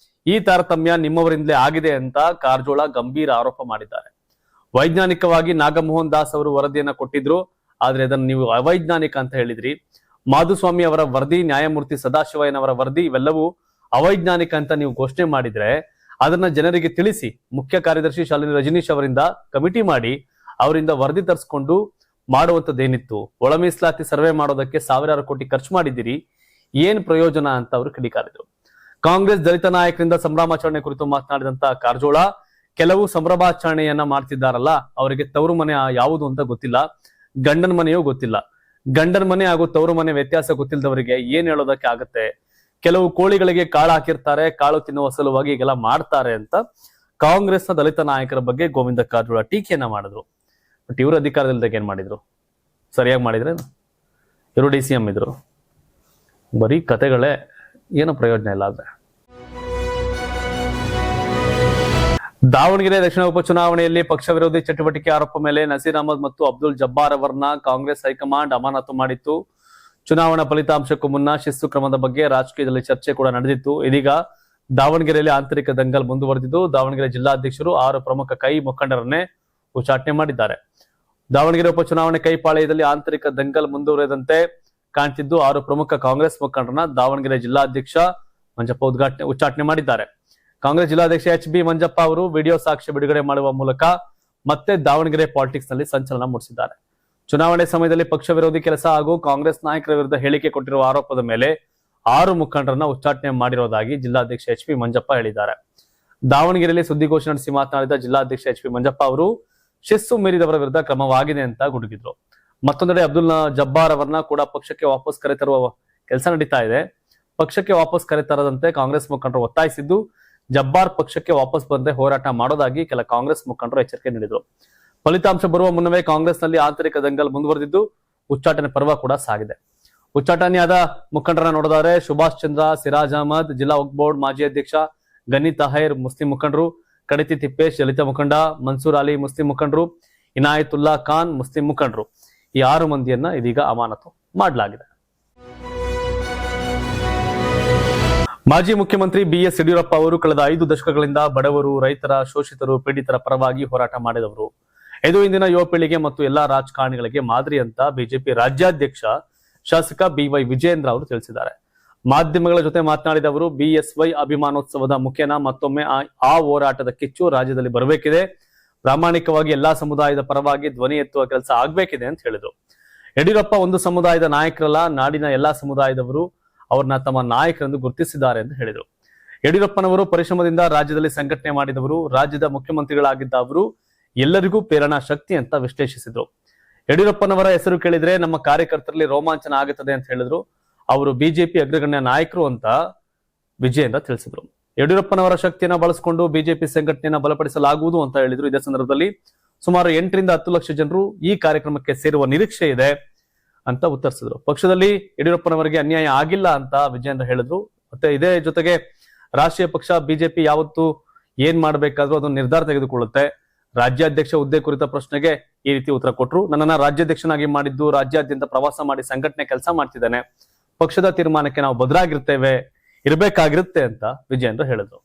ಈ ತಾರತಮ್ಯ ನಿಮ್ಮವರಿಂದಲೇ ಆಗಿದೆ ಅಂತ ಕಾರಜೋಳ ಗಂಭೀರ ಆರೋಪ ಮಾಡಿದ್ದಾರೆ. ವೈಜ್ಞಾನಿಕವಾಗಿ ನಾಗಮೋಹನ್ ದಾಸ್ ಅವರು ವರದಿಯನ್ನ ಕೊಟ್ಟಿದ್ರು, ಆದ್ರೆ ಅದನ್ನು ನೀವು ಅವೈಜ್ಞಾನಿಕ ಅಂತ ಹೇಳಿದ್ರಿ. ಮಾಧುಸ್ವಾಮಿ ಅವರ ವರದಿ, ನ್ಯಾಯಮೂರ್ತಿ ಸದಾಶಿವಯ್ಯನವರ ವರದಿ ಇವೆಲ್ಲವೂ ಅವೈಜ್ಞಾನಿಕ ಅಂತ ನೀವು ಘೋಷಣೆ ಮಾಡಿದ್ರೆ ಅದನ್ನ ಜನರಿಗೆ ತಿಳಿಸಿ. ಮುಖ್ಯ ಕಾರ್ಯದರ್ಶಿ ಶಾಲಿನಿ ರಜನೀಶ್ ಅವರಿಂದ ಕಮಿಟಿ ಮಾಡಿ ಅವರಿಂದ ವರದಿ ತರಿಸ್ಕೊಂಡು ಮಾಡುವಂತದ್ದೇನಿತ್ತು? ಒಳ ಮೀಸಲಾತಿ ಸರ್ವೆ ಮಾಡೋದಕ್ಕೆ ಸಾವಿರಾರು ಕೋಟಿ ಖರ್ಚು ಮಾಡಿದ್ದೀರಿ, ಏನ್ ಪ್ರಯೋಜನ ಅಂತ ಅವರು ಕಿಡಿಕಾರಿದ್ರು. ಕಾಂಗ್ರೆಸ್ ದಲಿತ ನಾಯಕರಿಂದ ಸಂಭ್ರಮಾಚರಣೆ ಕುರಿತು ಮಾತನಾಡಿದಂತ ಕಾರಜೋಳ, ಕೆಲವು ಸಂಭ್ರಮಾಚರಣೆಯನ್ನ ಮಾಡ್ತಿದ್ದಾರಲ್ಲ, ಅವರಿಗೆ ತವರು ಮನೆ ಯಾವುದು ಅಂತ ಗೊತ್ತಿಲ್ಲ, ಗಂಡನ ಮನೆಯೂ ಗೊತ್ತಿಲ್ಲ. ಗಂಡನ ಮನೆ ಹಾಗೂ ತವರು ಮನೆ ವ್ಯತ್ಯಾಸ ಗೊತ್ತಿಲ್ಲದವರಿಗೆ ಏನ್ ಹೇಳೋದಕ್ಕೆ ಆಗತ್ತೆ? ಕೆಲವು ಕೋಳಿಗಳಿಗೆ ಕಾಳು ಹಾಕಿರ್ತಾರೆ, ಕಾಳು ತಿನ್ನುವ ಸಲುವಾಗಿ ಈಗೆಲ್ಲ ಮಾಡ್ತಾರೆ ಅಂತ ಕಾಂಗ್ರೆಸ್ನ ದಲಿತ ನಾಯಕರ ಬಗ್ಗೆ ಗೋವಿಂದ ಕಾರಜೋಳ ಟೀಕೆಯನ್ನ ಮಾಡಿದ್ರು. ಬಟ್ ಇವರು ಅಧಿಕಾರದಲ್ಲಿದ್ದಾಗ ಏನ್ ಮಾಡಿದ್ರು? ಸರಿಯಾಗಿ ಮಾಡಿದ್ರೆ ಇವರು DCM ಇದ್ರು. ಬರೀ ಕತೆಗಳೇ, ಏನು ಪ್ರಯೋಜನ ಇಲ್ಲ. ಆದ್ರೆ ದಾವಣಗೆರೆ ದಕ್ಷಿಣ ಉಪಚುನಾವಣೆಯಲ್ಲಿ ಪಕ್ಷ ವಿರೋಧಿ ಚಟುವಟಿಕೆ ಆರೋಪ ಮೇಲೆ ನಸೀರ್ ಅಹಮದ್ ಮತ್ತು ಅಬ್ದುಲ್ ಜಬ್ಬಾರ್ ಅವರನ್ನ ಕಾಂಗ್ರೆಸ್ ಹೈಕಮಾಂಡ್ ಅಮಾನತು ಮಾಡಿತ್ತು. ಚುನಾವಣಾ ಫಲಿತಾಂಶಕ್ಕೂ ಮುನ್ನ ಶಿಸ್ತು ಕ್ರಮದ ಬಗ್ಗೆ ರಾಜಕೀಯದಲ್ಲಿ ಚರ್ಚೆ ಕೂಡ ನಡೆದಿತ್ತು. ಇದೀಗ ದಾವಣಗೆರೆಯಲ್ಲಿ ಆಂತರಿಕ ದಂಗಲ್ ಮುಂದುವರೆದಿದ್ದು, ದಾವಣಗೆರೆ ಜಿಲ್ಲಾಧ್ಯಕ್ಷರು 6 ಪ್ರಮುಖ ಕೈ ಮುಖಂಡರನ್ನೇ ಉಚ್ಚಾಟನೆ ಮಾಡಿದ್ದಾರೆ. ದಾವಣಗೆರೆ ಉಪಚುನಾವಣೆ ಕೈಪಾಳ್ಯದಲ್ಲಿ ಆಂತರಿಕ ದಂಗಲ್ ಮುಂದುವರೆದಂತೆ ಕಾಣ್ತಿದ್ದು, 6 ಪ್ರಮುಖ ಕಾಂಗ್ರೆಸ್ ಮುಖಂಡರನ್ನ ದಾವಣಗೆರೆ ಜಿಲ್ಲಾಧ್ಯಕ್ಷ ಮಂಜಪ್ಪ ಉಚ್ಚಾಟನೆ ಮಾಡಿದ್ದಾರೆ. ಕಾಂಗ್ರೆಸ್ ಜಿಲ್ಲಾಧ್ಯಕ್ಷ HB ಮಂಜಪ್ಪ ಅವರು ವಿಡಿಯೋ ಸಾಕ್ಷ್ಯ ಬಿಡುಗಡೆ ಮಾಡುವ ಮೂಲಕ ಮತ್ತೆ ದಾವಣಗೆರೆ ಪಾಲಿಟಿಕ್ಸ್ ನಲ್ಲಿ ಸಂಚಲನ ಮೂಡಿಸಿದ್ದಾರೆ. ಚುನಾವಣೆ ಸಮಯದಲ್ಲಿ ಪಕ್ಷ ವಿರೋಧಿ ಕೆಲಸ ಹಾಗೂ ಕಾಂಗ್ರೆಸ್ ನಾಯಕರ ವಿರುದ್ಧ ಹೇಳಿಕೆ ಕೊಟ್ಟಿರುವ ಆರೋಪದ ಮೇಲೆ 6 ಮುಖಂಡರನ್ನ ಉಚ್ಚಾಟನೆ ಮಾಡಿರೋದಾಗಿ ಜಿಲ್ಲಾಧ್ಯಕ್ಷ HB ಮಂಜಪ್ಪ ಹೇಳಿದ್ದಾರೆ. ದಾವಣಗೆರೆಯಲ್ಲಿ ಸುದ್ದಿಗೋಷ್ಠಿ ನಡೆಸಿ ಮಾತನಾಡಿದ ಜಿಲ್ಲಾಧ್ಯಕ್ಷ HB ಮಂಜಪ್ಪ ಅವರು ಶಿಸ್ತು ಮೀರಿದವರ ವಿರುದ್ಧ ಕ್ರಮವಾಗಿದೆ ಅಂತ ಗುಡುಗಿದ್ರು. ಮತ್ತೊಂದೆಡೆ ಅಬ್ದುಲ್ ಜಬ್ಬಾರ್ ಅವರನ್ನ ಕೂಡ ಪಕ್ಷಕ್ಕೆ ವಾಪಸ್ ಕರೆತರುವ ಕೆಲಸ ನಡೀತಾ ಇದೆ. ಪಕ್ಷಕ್ಕೆ ವಾಪಸ್ ಕರೆತರದಂತೆ ಕಾಂಗ್ರೆಸ್ ಮುಖಂಡರು ಒತ್ತಾಯಿಸಿದ್ದು, ಜಬ್ಬಾರ್ ಪಕ್ಷಕ್ಕೆ ವಾಪಸ್ ಬಂದ್ರೆ ಹೋರಾಟ ಮಾಡೋದಾಗಿ ಕೆಲ ಕಾಂಗ್ರೆಸ್ ಮುಖಂಡರು ಎಚ್ಚರಿಕೆ ನೀಡಿದರು. ಫಲಿತಾಂಶ ಬರುವ ಮುನ್ನವೇ ಕಾಂಗ್ರೆಸ್ನಲ್ಲಿ ಆಂತರಿಕ ದಂಗಲ್ ಮುಂದುವರೆದಿದ್ದು, ಉಚ್ಚಾಟನೆ ಪರ್ವ ಕೂಡ ಸಾಗಿದೆ. ಉಚ್ಚಾಟನೆಯಾದ ಮುಖಂಡರನ್ನ ನೋಡಿದರೆ ಸುಭಾಷ್ ಚಂದ್ರ, ಸಿರಾಜ್ ಅಹಮದ್, ಜಿಲ್ಲಾ ವಕ್ಫ್ ಬೋರ್ಡ್ ಮಾಜಿ ಅಧ್ಯಕ್ಷ ಗನಿ ತಾಹಿರ್ ಮುಸ್ಲಿಂ ಮುಖಂಡರು, ಕಡತಿ ತಿಪ್ಪೇಶ್ ದಲಿತ ಮುಖಂಡ, ಮನ್ಸೂರ್ ಅಲಿ ಮುಸ್ಲಿಂ ಮುಖಂಡರು, ಇನಾಯತುಲ್ಲಾ ಖಾನ್ ಮುಸ್ಲಿಂ ಮುಖಂಡರು, ಈ 6 ಮಂದಿಯನ್ನ ಇದೀಗ ಅಮಾನತು ಮಾಡಲಾಗಿದೆ. ಮಾಜಿ ಮುಖ್ಯಮಂತ್ರಿ ಬಿಎಸ್ ಯಡಿಯೂರಪ್ಪ ಅವರು ಕಳೆದ 5 ದಶಕಗಳಿಂದ ಬಡವರು, ರೈತರ, ಶೋಷಿತರು, ಪೀಡಿತರ ಪರವಾಗಿ ಹೋರಾಟ ಮಾಡಿದವರು. ಇದು ಇಂದಿನ ಯುವ ಪೀಳಿಗೆ ಮತ್ತು ಎಲ್ಲಾ ರಾಜಕಾರಣಿಗಳಿಗೆ ಮಾದರಿ ಅಂತ ಬಿಜೆಪಿ ರಾಜ್ಯಾಧ್ಯಕ್ಷ ಶಾಸಕ ಬಿವೈ ವಿಜಯೇಂದ್ರ ಅವರು ತಿಳಿಸಿದ್ದಾರೆ. ಮಾಧ್ಯಮಗಳ ಜೊತೆ ಮಾತನಾಡಿದ ಅವರು, ಬಿಎಸ್ವೈ ಅಭಿಮಾನೋತ್ಸವದ ಮುಖೇನ ಮತ್ತೊಮ್ಮೆ ಆ ಹೋರಾಟದ ಕಿಚ್ಚು ರಾಜ್ಯದಲ್ಲಿ ಬರಬೇಕಿದೆ. ಪ್ರಾಮಾಣಿಕವಾಗಿ ಎಲ್ಲಾ ಸಮುದಾಯದ ಪರವಾಗಿ ಧ್ವನಿ ಎತ್ತುವ ಕೆಲಸ ಆಗ್ಬೇಕಿದೆ ಅಂತ ಹೇಳಿದ್ರು. ಯಡಿಯೂರಪ್ಪ ಒಂದು ಸಮುದಾಯದ ನಾಯಕರಲ್ಲ, ನಾಡಿನ ಎಲ್ಲಾ ಸಮುದಾಯದವರು ಅವ್ರನ್ನ ತಮ್ಮ ನಾಯಕರೆಂದು ಗುರುತಿಸಿದ್ದಾರೆ ಎಂದು ಹೇಳಿದರು. ಯಡಿಯೂರಪ್ಪನವರು ಪರಿಶ್ರಮದಿಂದ ರಾಜ್ಯದಲ್ಲಿ ಸಂಘಟನೆ ಮಾಡಿದವರು, ರಾಜ್ಯದ ಮುಖ್ಯಮಂತ್ರಿಗಳಾಗಿದ್ದ ಅವರು ಎಲ್ಲರಿಗೂ ಪ್ರೇರಣಾ ಶಕ್ತಿ ಅಂತ ವಿಶ್ಲೇಷಿಸಿದ್ರು. ಯಡಿಯೂರಪ್ಪನವರ ಹೆಸರು ಕೇಳಿದ್ರೆ ನಮ್ಮ ಕಾರ್ಯಕರ್ತರಲ್ಲಿ ರೋಮಾಂಚನ ಆಗುತ್ತದೆ ಅಂತ ಹೇಳಿದ್ರು. ಅವರು ಬಿಜೆಪಿ ಅಗ್ರಗಣ್ಯ ನಾಯಕರು ಅಂತ ವಿಜಯೇಂದ್ರ ತಿಳಿಸಿದ್ರು. ಯಡಿಯೂರಪ್ಪನವರ ಶಕ್ತಿಯನ್ನ ಬಳಸಿಕೊಂಡು ಬಿಜೆಪಿ ಸಂಘಟನೆಯನ್ನ ಬಲಪಡಿಸಲಾಗುವುದು ಅಂತ ಹೇಳಿದ್ರು. ಇದೇ ಸಂದರ್ಭದಲ್ಲಿ ಸುಮಾರು 8 ರಿಂದ 10 ಲಕ್ಷ ಜನರು ಈ ಕಾರ್ಯಕ್ರಮಕ್ಕೆ ಸೇರುವ ನಿರೀಕ್ಷೆ ಇದೆ ಅಂತ ಉತ್ತರಿಸಿದ್ರು. ಪಕ್ಷದಲ್ಲಿ ಯಡಿಯೂರಪ್ಪನವರಿಗೆ ಅನ್ಯಾಯ ಆಗಿಲ್ಲ ಅಂತ ವಿಜಯೇಂದ್ರ ಹೇಳಿದ್ರು. ಮತ್ತೆ ಇದೇ ಜೊತೆಗೆ ರಾಷ್ಟ್ರೀಯ ಪಕ್ಷ ಬಿಜೆಪಿ ಯಾವತ್ತು ಏನ್ ಮಾಡ್ಬೇಕಾದ್ರೂ ಅದನ್ನು ನಿರ್ಧಾರ ತೆಗೆದುಕೊಳ್ಳುತ್ತೆ. ರಾಜ್ಯಾಧ್ಯಕ್ಷ ಹುದ್ದೆ ಕುರಿತ ಪ್ರಶ್ನೆಗೆ ಈ ರೀತಿ ಉತ್ತರ ಕೊಟ್ಟರು. ನನ್ನನ್ನ ರಾಜ್ಯಾಧ್ಯಕ್ಷನಾಗಿ ಮಾಡಿದ್ದು, ರಾಜ್ಯಾದ್ಯಂತ ಪ್ರವಾಸ ಮಾಡಿ ಸಂಘಟನೆ ಕೆಲಸ ಮಾಡ್ತಿದ್ದೇನೆ. ಪಕ್ಷದ ತೀರ್ಮಾನಕ್ಕೆ ನಾವು ಬದ್ಧರಾಗಿರ್ತೇವೆ, ಇರಬೇಕಾಗಿರುತ್ತೆ ಅಂತ ವಿಜಯೇಂದ್ರ ಹೇಳಿದ್ರು.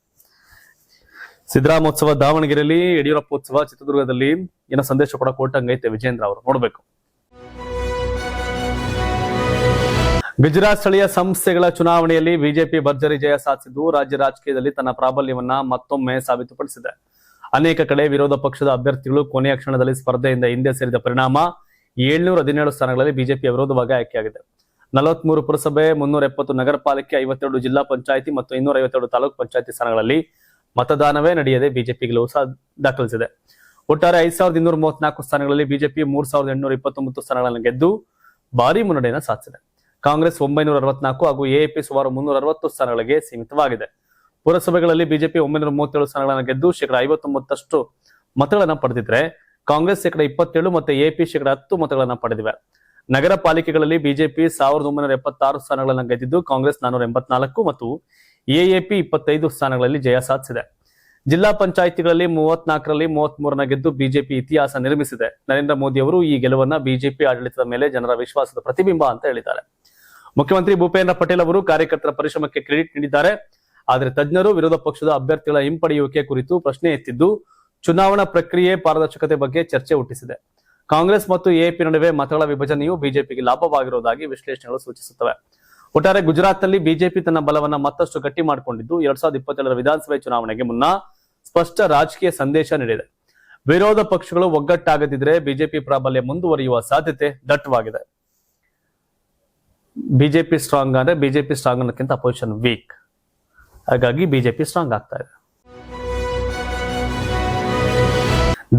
ಸಿದ್ದರಾಮೋತ್ಸವ ದಾವಣಗೆರೆಯಲ್ಲಿ, ಯಡಿಯೂರಪ್ಪೋತ್ಸವ ಚಿತ್ರದುರ್ಗದಲ್ಲಿ ಏನೋ ಸಂದೇಶ ಕೂಡ ಕೊಟ್ಟಂಗೈತೆ ವಿಜಯೇಂದ್ರ ಅವರು, ನೋಡ್ಬೇಕು. ಗುಜರಾತ್ ಸ್ಥಳೀಯ ಸಂಸ್ಥೆಗಳ ಚುನಾವಣೆಯಲ್ಲಿ ಬಿಜೆಪಿ ಭರ್ಜರಿ ಜಯ ಸಾಧಿಸಿದ್ದು ರಾಜ್ಯ ರಾಜಕೀಯದಲ್ಲಿ ತನ್ನ ಪ್ರಾಬಲ್ಯವನ್ನ ಮತ್ತೊಮ್ಮೆ ಸಾಬೀತುಪಡಿಸಿದೆ. ಅನೇಕ ಕಡೆ ವಿರೋಧ ಪಕ್ಷದ ಅಭ್ಯರ್ಥಿಗಳು ಕೊನೆಯ ಕ್ಷಣದಲ್ಲಿ ಸ್ಪರ್ಧೆಯಿಂದ ಹಿಂದೆ ಸೇರಿದ ಪರಿಣಾಮ 717 ಸ್ಥಾನಗಳಲ್ಲಿ ಬಿಜೆಪಿಯ ವಿರೋಧವಾಗಿ ಆಯ್ಕೆಯಾಗಿದೆ. 43 ಪುರಸಭೆ, 370 ನಗರ ಪಾಲಿಕೆ, 52 ಜಿಲ್ಲಾ ಪಂಚಾಯಿತಿ ಮತ್ತು 252 ತಾಲೂಕು ಪಂಚಾಯಿತಿ ಸ್ಥಾನಗಳಲ್ಲಿ ಮತದಾನವೇ ನಡೆಯದೆ ಬಿಜೆಪಿ ಗೆಲುವು ದಾಖಲಿಸಿದೆ. ಒಟ್ಟಾರೆ 5234 ಸ್ಥಾನಗಳಲ್ಲಿ ಬಿಜೆಪಿ 3829 ಸ್ಥಾನಗಳನ್ನು ಗೆದ್ದು ಭಾರಿ ಮುನ್ನಡೆಯನ್ನು ಸಾಧಿಸಿದೆ. ಕಾಂಗ್ರೆಸ್ 964 ಹಾಗೂ ಎಎಪಿ ಸುಮಾರು 360 ಸ್ಥಾನಗಳಿಗೆ ಸೀಮಿತವಾಗಿದೆ. ಪುರಸಭೆಗಳಲ್ಲಿ ಬಿಜೆಪಿ 937 ಸ್ಥಾನಗಳನ್ನು ಗೆದ್ದು ಶೇಕಡ 59% ಮತಗಳನ್ನು ಪಡೆದಿದ್ರೆ ಕಾಂಗ್ರೆಸ್ ಶೇಕಡ 27 ಮತ್ತು ಎಪಿ ಶೇಕಡ 10 ಮತಗಳನ್ನು ಪಡೆದಿವೆ. ನಗರ ಪಾಲಿಕೆಗಳಲ್ಲಿ ಬಿಜೆಪಿ 1976 ಸ್ಥಾನಗಳನ್ನು ಗೆದ್ದಿದ್ದು ಕಾಂಗ್ರೆಸ್ 484 ಮತ್ತು ಎಎಪಿ 25 ಸ್ಥಾನಗಳಲ್ಲಿ ಜಯ ಸಾಧಿಸಿದೆ. ಜಿಲ್ಲಾ ಪಂಚಾಯಿತಿಗಳಲ್ಲಿ 34ರಲ್ಲಿ 33 ಗೆದ್ದು ಬಿಜೆಪಿ ಇತಿಹಾಸ ನಿರ್ಮಿಸಿದೆ. ನರೇಂದ್ರ ಮೋದಿ ಅವರು ಈ ಗೆಲುವನ್ನ ಬಿಜೆಪಿ ಆಡಳಿತದ ಮೇಲೆ ಜನರ ವಿಶ್ವಾಸದ ಪ್ರತಿಬಿಂಬ ಅಂತ ಹೇಳಿದ್ದಾರೆ. ಮುಖ್ಯಮಂತ್ರಿ ಭೂಪೇಂದ್ರ ಪಟೇಲ್ ಅವರು ಕಾರ್ಯಕರ್ತರ ಪರಿಶ್ರಮಕ್ಕೆ ಕ್ರೆಡಿಟ್ ನೀಡಿದ್ದಾರೆ. ಆದರೆ ತಜ್ಞರು ವಿರೋಧ ಪಕ್ಷದ ಅಭ್ಯರ್ಥಿಗಳ ಹಿಂಪಡೆಯುವಿಕೆ ಕುರಿತು ಪ್ರಶ್ನೆ ಎತ್ತಿದ್ದು ಚುನಾವಣಾ ಪ್ರಕ್ರಿಯೆ ಪಾರದರ್ಶಕತೆ ಬಗ್ಗೆ ಚರ್ಚೆ ಹುಟ್ಟಿಸಿದೆ. ಕಾಂಗ್ರೆಸ್ ಮತ್ತು ಎಎಪಿ ನಡುವೆ ಮತಗಳ ವಿಭಜನೆಯು ಬಿಜೆಪಿಗೆ ಲಾಭವಾಗಿರುವುದಾಗಿ ವಿಶ್ಲೇಷಣೆಗಳು ಸೂಚಿಸುತ್ತವೆ. ಒಟ್ಟಾರೆ ಗುಜರಾತ್ನಲ್ಲಿ ಬಿಜೆಪಿ ತನ್ನ ಬಲವನ್ನ ಮತ್ತಷ್ಟು ಗಟ್ಟಿ ಮಾಡಿಕೊಂಡಿದ್ದು 2027ರ ವಿಧಾನಸಭೆ ಚುನಾವಣೆಗೆ ಮುನ್ನ ಸ್ಪಷ್ಟ ರಾಜಕೀಯ ಸಂದೇಶ ನೀಡಿದೆ. ವಿರೋಧ ಪಕ್ಷಗಳು ಒಗ್ಗಟ್ಟಾಗದಿದ್ರೆ ಬಿಜೆಪಿ ಪ್ರಾಬಲ್ಯ ಮುಂದುವರಿಯುವ ಸಾಧ್ಯತೆ ದಟ್ಟವಾಗಿದೆ. ಬಿಜೆಪಿ ಸ್ಟ್ರಾಂಗ್ ಅಂದ್ರೆ ಬಿಜೆಪಿ ಸ್ಟ್ರಾಂಗ್ ಅನ್ನೋಕ್ಕಿಂತ ಅಪೋಸಿಷನ್ ವೀಕ್. ಹಾಗಾಗಿ ಬಿಜೆಪಿ ಸ್ಟ್ರಾಂಗ್ ಆಗ್ತಾ ಇದೆ.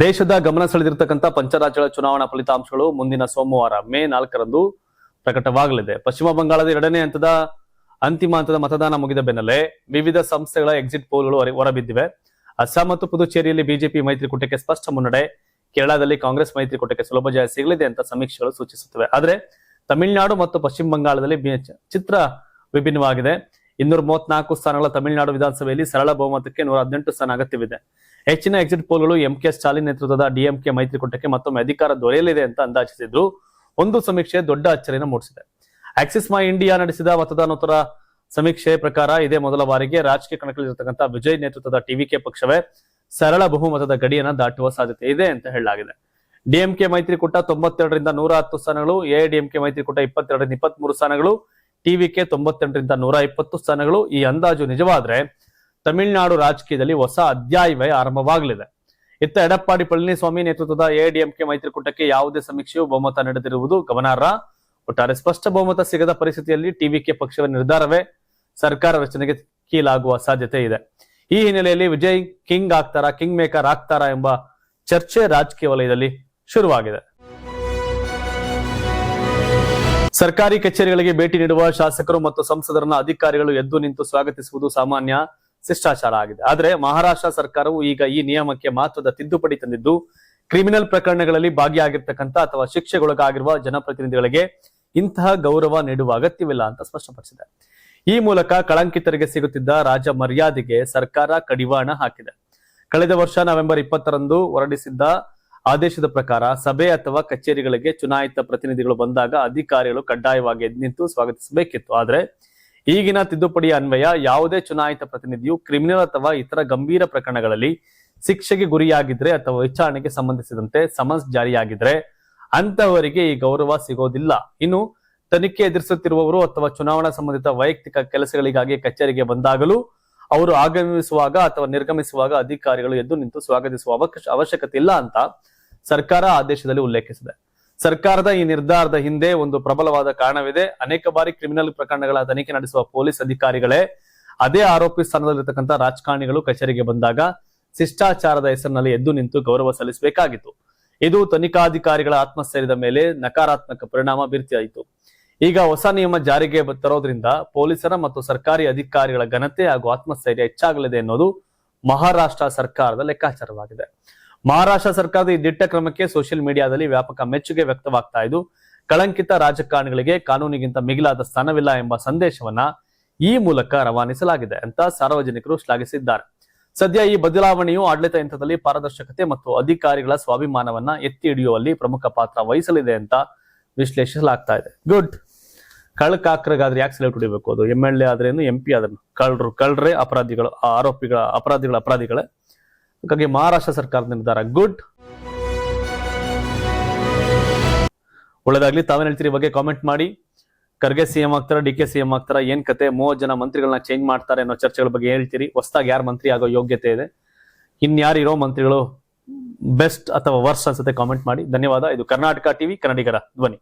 ದೇಶದ ಗಮನ ಸೆಳೆದಿರತಕ್ಕಂಥ ಪಂಚರಾಜ್ಯಗಳ ಚುನಾವಣಾ ಫಲಿತಾಂಶಗಳು ಮುಂದಿನ ಸೋಮವಾರ ಮೇ 4ರಂದು ಪ್ರಕಟವಾಗಲಿದೆ. ಪಶ್ಚಿಮ ಬಂಗಾಳದ 2ನೇ ಅಂತಿಮ ಹಂತದ ಮತದಾನ ಮುಗಿದ ಬೆನ್ನಲ್ಲೇ ವಿವಿಧ ಸಂಸ್ಥೆಗಳ ಎಕ್ಸಿಟ್ ಪೋಲ್ಗಳು ಹೊರಬಿದ್ದಿವೆ. ಅಸ್ಸಾಂ ಮತ್ತು ಪುದುಚೇರಿಯಲ್ಲಿ ಬಿಜೆಪಿ ಮೈತ್ರಿಕೂಟಕ್ಕೆ ಸ್ಪಷ್ಟ ಮುನ್ನಡೆ, ಕೇರಳದಲ್ಲಿ ಕಾಂಗ್ರೆಸ್ ಮೈತ್ರಿಕೂಟಕ್ಕೆ ಸುಲಭ ಜಯ ಸಿಗಲಿದೆ ಅಂತ ಸಮೀಕ್ಷೆಗಳು ಸೂಚಿಸುತ್ತವೆ. ಆದರೆ ತಮಿಳುನಾಡು ಮತ್ತು ಪಶ್ಚಿಮ ಬಂಗಾಳದಲ್ಲಿ ಚಿತ್ರ ವಿಭಿನ್ನವಾಗಿದೆ. 234 ಸ್ಥಾನಗಳ ತಮಿಳುನಾಡು ವಿಧಾನಸಭೆಯಲ್ಲಿ ಸರಳ ಬಹುಮತಕ್ಕೆ 118 ಸ್ಥಾನ ಅಗತ್ಯವಿದೆ. ಹೆಚ್ಚಿನ ಎಕ್ಸಿಟ್ ಪೋಲ್ಗಳು ಎಂಕೆ ಸ್ಟಾಲಿನ್ ನೇತೃತ್ವದ ಡಿಎಂಕೆ ಮೈತ್ರಿಕೂಟಕ್ಕೆ ಮತ್ತೊಮ್ಮೆ ಅಧಿಕಾರ ದೊರೆಯಲಿದೆ ಅಂತ ಅಂದಾಜಿಸಿದ್ರು. ಒಂದು ಸಮೀಕ್ಷೆ ದೊಡ್ಡ ಅಚ್ಚರಿಯನ್ನು ಮೂಡಿಸಿದೆ. ಆಕ್ಸಿಸ್ ಮೈ ಇಂಡಿಯಾ ನಡೆಸಿದ ಮತದಾನೋತ್ತರ ಸಮೀಕ್ಷೆ ಪ್ರಕಾರ ಇದೇ ಮೊದಲ ಬಾರಿಗೆ ರಾಜಕೀಯ ಕಣಕ್ಕಿಳಿರತಕ್ಕಂಥ ವಿಜಯ್ ನೇತೃತ್ವದ ಟಿವಿಕೆ ಪಕ್ಷವೇ ಸರಳ ಬಹುಮತದ ಗಡಿಯನ್ನು ದಾಟುವ ಸಾಧ್ಯತೆ ಇದೆ ಅಂತ ಹೇಳಲಾಗಿದೆ. ಡಿಎಂಕೆ ಮೈತ್ರಿಕೂಟ 92ರಿಂದ 110 ಸ್ಥಾನಗಳು, ಎಐಡಿಎಂಕೆ ಮೈತ್ರಿಕೂಟ 22ರಿಂದ 23 ಸ್ಥಾನಗಳು, ಟಿವಿಕೆ 98ರಿಂದ 120 ಸ್ಥಾನಗಳು. ಈ ಅಂದಾಜು ನಿಜವಾದ್ರೆ ತಮಿಳುನಾಡು ರಾಜಕೀಯದಲ್ಲಿ ಹೊಸ ಅಧ್ಯಾಯವೇ ಆರಂಭವಾಗಲಿದೆ. ಇತ್ತ ಎಡಪ್ಪಾಡಿ ಪಳನಿಸ್ವಾಮಿ ನೇತೃತ್ವದ ಎಐಡಿಎಂಕೆ ಮೈತ್ರಿಕೂಟಕ್ಕೆ ಯಾವುದೇ ಸಮೀಕ್ಷೆಯು ಬಹುಮತ ನೀಡದಿರುವುದು ಗಮನಾರ್ಹ. ಒಟ್ಟಾರೆ ಸ್ಪಷ್ಟ ಬಹುಮತ ಸಿಗದ ಪರಿಸ್ಥಿತಿಯಲ್ಲಿ ಟಿವಿಕೆ ಪಕ್ಷದ ನಿರ್ಧಾರವೇ ಸರ್ಕಾರ ರಚನೆಗೆ ಕೀಲಾಗುವ ಸಾಧ್ಯತೆ ಇದೆ. ಈ ಹಿನ್ನೆಲೆಯಲ್ಲಿ ವಿಜಯ್ ಕಿಂಗ್ ಆಗ್ತಾರಾ, ಕಿಂಗ್ ಮೇಕರ್ ಆಗ್ತಾರಾ ಎಂಬ ಚರ್ಚೆ ರಾಜಕೀಯ ವಲಯದಲ್ಲಿ ಶುರುವಾಗಿದೆ. ಸರ್ಕಾರಿ ಕಚೇರಿಗಳಿಗೆ ಭೇಟಿ ನೀಡುವ ಶಾಸಕರು ಮತ್ತು ಸಂಸದರನ್ನ ಅಧಿಕಾರಿಗಳು ಎದ್ದು ನಿಂತು ಸ್ವಾಗತಿಸುವುದು ಸಾಮಾನ್ಯ ಶಿಷ್ಟಾಚಾರ ಆಗಿದೆ. ಆದರೆ ಮಹಾರಾಷ್ಟ್ರ ಸರ್ಕಾರವು ಈಗ ಈ ನಿಯಮಕ್ಕೆ ಮಹತ್ವದ ತಿದ್ದುಪಡಿ ತಂದಿದ್ದು, ಕ್ರಿಮಿನಲ್ ಪ್ರಕರಣಗಳಲ್ಲಿ ಭಾಗಿಯಾಗಿರ್ತಕ್ಕಂಥ ಅಥವಾ ಶಿಕ್ಷೆಗೊಳಗಾಗಿರುವ ಜನಪ್ರತಿನಿಧಿಗಳಿಗೆ ಇಂತಹ ಗೌರವ ನೀಡುವ ಅಗತ್ಯವಿಲ್ಲ ಅಂತ ಸ್ಪಷ್ಟಪಡಿಸಿದೆ. ಈ ಮೂಲಕ ಕಳಂಕಿತರಿಗೆ ಸಿಗುತ್ತಿದ್ದ ರಾಜ ಮರ್ಯಾದೆಗೆ ಸರ್ಕಾರ ಕಡಿವಾಣ ಹಾಕಿದೆ. ಕಳೆದ ವರ್ಷ ನವೆಂಬರ್ 20ರಂದು ಹೊರಡಿಸಿದ್ದ ಆದೇಶದ ಪ್ರಕಾರ ಸಭೆ ಅಥವಾ ಕಚೇರಿಗಳಿಗೆ ಚುನಾಯಿತ ಪ್ರತಿನಿಧಿಗಳು ಬಂದಾಗ ಅಧಿಕಾರಿಗಳು ಕಡ್ಡಾಯವಾಗಿ ಎದ್ದು ನಿಂತು ಸ್ವಾಗತಿಸಬೇಕಿತ್ತು. ಆದರೆ ಈಗಿನ ತಿದ್ದುಪಡಿಯ ಅನ್ವಯ ಯಾವುದೇ ಚುನಾಯಿತ ಪ್ರತಿನಿಧಿಯು ಕ್ರಿಮಿನಲ್ ಅಥವಾ ಇತರ ಗಂಭೀರ ಪ್ರಕರಣಗಳಲ್ಲಿ ಶಿಕ್ಷೆಗೆ ಗುರಿಯಾಗಿದ್ರೆ ಅಥವಾ ವಿಚಾರಣೆಗೆ ಸಂಬಂಧಿಸಿದಂತೆ ಸಮನ್ಸ್ ಜಾರಿಯಾಗಿದ್ರೆ ಅಂತವರಿಗೆ ಈ ಗೌರವ ಸಿಗೋದಿಲ್ಲ. ಇನ್ನು ತನಿಖೆ ಎದುರಿಸುತ್ತಿರುವವರು ಅಥವಾ ಚುನಾವಣಾ ಸಂಬಂಧಿತ ವೈಯಕ್ತಿಕ ಕೆಲಸಗಳಿಗಾಗಿ ಕಚೇರಿಗೆ ಬಂದಾಗಲೂ ಅವರು ಆಗಮಿಸುವಾಗ ಅಥವಾ ನಿರ್ಗಮಿಸುವಾಗ ಅಧಿಕಾರಿಗಳು ಎದ್ದು ನಿಂತು ಸ್ವಾಗತಿಸುವ ಅವಶ್ಯಕತೆ ಇಲ್ಲ ಅಂತ ಸರ್ಕಾರ ಆದೇಶದಲ್ಲಿ ಉಲ್ಲೇಖಿಸಿದೆ. ಸರ್ಕಾರದ ಈ ನಿರ್ಧಾರದ ಹಿಂದೆ ಒಂದು ಪ್ರಬಲವಾದ ಕಾರಣವಿದೆ. ಅನೇಕ ಬಾರಿ ಕ್ರಿಮಿನಲ್ ಪ್ರಕರಣಗಳ ತನಿಖೆ ನಡೆಸುವ ಪೊಲೀಸ್ ಅಧಿಕಾರಿಗಳೇ ಅದೇ ಆರೋಪಿ ಸ್ಥಾನದಲ್ಲಿರ್ತಕ್ಕಂಥ ರಾಜಕಾರಣಿಗಳು ಕಚೇರಿಗೆ ಬಂದಾಗ ಶಿಷ್ಟಾಚಾರದ ಹೆಸರಿನಲ್ಲಿ ಎದ್ದು ನಿಂತು ಗೌರವ ಸಲ್ಲಿಸಬೇಕಾಗಿತ್ತು. ಇದು ತನಿಖಾಧಿಕಾರಿಗಳ ಆತ್ಮಸ್ಥೈರ್ಯದ ಮೇಲೆ ನಕಾರಾತ್ಮಕ ಪರಿಣಾಮ ಬೀರ್ತಿಯಾಯಿತು. ಈಗ ಹೊಸ ನಿಯಮ ಜಾರಿಗೆ ತರೋದ್ರಿಂದ ಪೊಲೀಸರ ಮತ್ತು ಸರ್ಕಾರಿ ಅಧಿಕಾರಿಗಳ ಘನತೆ ಹಾಗೂ ಆತ್ಮಸ್ಥೈರ್ಯ ಹೆಚ್ಚಾಗಲಿದೆ ಎನ್ನುವುದು ಮಹಾರಾಷ್ಟ್ರ ಸರ್ಕಾರದ ಲೆಕ್ಕಾಚಾರವಾಗಿದೆ. ಮಹಾರಾಷ್ಟ್ರ ಸರ್ಕಾರದ ಈ ದಿಟ್ಟ ಕ್ರಮಕ್ಕೆ ಸೋಷಿಯಲ್ ಮೀಡಿಯಾದಲ್ಲಿ ವ್ಯಾಪಕ ಮೆಚ್ಚುಗೆ ವ್ಯಕ್ತವಾಗ್ತಾ ಇದ್ದು, ಕಳಂಕಿತ ರಾಜಕಾರಣಿಗಳಿಗೆ ಕಾನೂನಿಗಿಂತ ಮಿಗಿಲಾದ ಸ್ಥಾನವಿಲ್ಲ ಎಂಬ ಸಂದೇಶವನ್ನ ಈ ಮೂಲಕ ರವಾನಿಸಲಾಗಿದೆ ಅಂತ ಸಾರ್ವಜನಿಕರು ಶ್ಲಾಘಿಸಿದ್ದಾರೆ. ಸದ್ಯ ಈ ಬದಲಾವಣೆಯು ಆಡಳಿತ ಯಂತ್ರದಲ್ಲಿ ಪಾರದರ್ಶಕತೆ ಮತ್ತು ಅಧಿಕಾರಿಗಳ ಸ್ವಾಭಿಮಾನವನ್ನ ಎತ್ತಿ ಹಿಡಿಯುವಲ್ಲಿ ಪ್ರಮುಖ ಪಾತ್ರ ವಹಿಸಲಿದೆ ಅಂತ ವಿಶ್ಲೇಷಿಸಲಾಗ್ತಾ ಇದೆ. ಗುಡ್. ಕಳ್ಳಕಾಕರಿಗಾದ್ರೆ ಯಾಕೆ ಸೆಲೆಕ್ಟ್ ಹೊಡಿಬೇಕು? ಅದು MLA ಆದ್ರೇನು MP ಆದ್ರೇನು ಕಳ್ಳರೇ ಅಪರಾಧಿಗಳು, ಅಪರಾಧಿಗಳೇ. ಹಾಗಾಗಿ ಮಹಾರಾಷ್ಟ್ರ ಸರ್ಕಾರದ ನಿರ್ಧಾರ ಗುಡ್. ಒಳ್ಳೆದಾಗ್ಲಿ. ತಾವೇನ್ ಹೇಳ್ತೀರಿ ಬಗ್ಗೆ ಕಾಮೆಂಟ್ ಮಾಡಿ. ಖರ್ಗೆ CM ಆಗ್ತಾರ, DK CM ಆಗ್ತಾರ, ಏನ್ ಕತೆ? 30 ಜನ ಮಂತ್ರಿಗಳನ್ನ ಚೇಂಜ್ ಮಾಡ್ತಾರೆ ಅನ್ನೋ ಚರ್ಚೆಗಳ ಬಗ್ಗೆ ಹೇಳ್ತೀರಿ. ಹೊಸದಾಗಿ ಯಾರು ಮಂತ್ರಿ ಆಗೋ ಯೋಗ್ಯತೆ ಇದೆ? ಇನ್ಯಾರು ಇರೋ ಮಂತ್ರಿಗಳು ಬೆಸ್ಟ್ ಅಥವಾ ವರ್ಸ್ಟ್ ಅನ್ಸುತ್ತೆ? ಕಾಮೆಂಟ್ ಮಾಡಿ. ಧನ್ಯವಾದ. ಇದು ಕರ್ನಾಟಕ ಟಿವಿ, ಕನ್ನಡಿಗರ ಧ್ವನಿ.